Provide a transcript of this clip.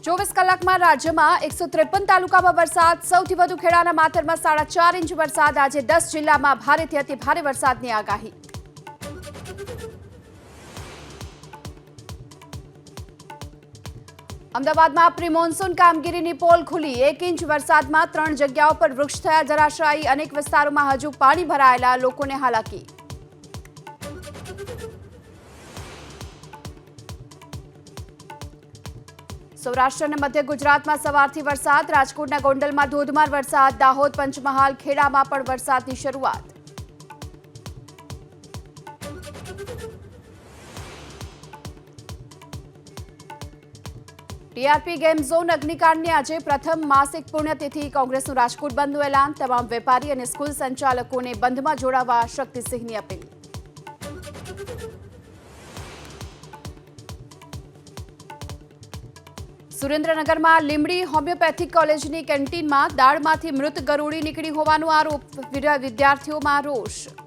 ચોવીસ કલાકમાં રાજ્યમાં 153 તાલુકામાં વરસાદ, સૌથી વધુ ખેડાના માતરમાં 4.5 ઇંચ વરસાદ. આજે 10 જિલ્લામાં ભારેથી અતિ ભારે વરસાદની આગાહી. અમદાવાદમાં પ્રી મોન્સૂન કામગીરીની પોલ ખુલી. 1 ઇંચ વરસાદમાં 3 જગ્યાઓ પર વૃક્ષ થયા ધરાશાયી. અનેક વિસ્તારોમાં હજુ પાણી ભરાયેલા, લોકોને હાલાકી. સૌરાષ્ટ્ર અને મધ્ય ગુજરાતમાં સવારથી વરસાદ. રાજકોટના ગોંડલમાં ધોધમાર વરસાદ. દાહોદ, પંચમહાલ, ખેડામાં પણ વરસાદની શરૂઆત. ટીઆરપી ગેમ ઝોન અગ્નિકાંડની આજે પ્રથમ માસિક પુણ્યતિથિ. કોંગ્રેસનું રાજકોટ બંધનું એલાન. તમામ વેપારી અને સ્કૂલ સંચાલકોને બંધમાં જોડાવા શક્તિસિંહની અપીલ. સુરેન્દ્રનગરમાં લીંબડી હોમિયોપેથિક કોલેજની કેન્ટીનમાં દાળમાંથી મૃત ગરોળી નીકળી હોવાનો આરોપ. વિદ્યાર્થીઓમાં રોષ.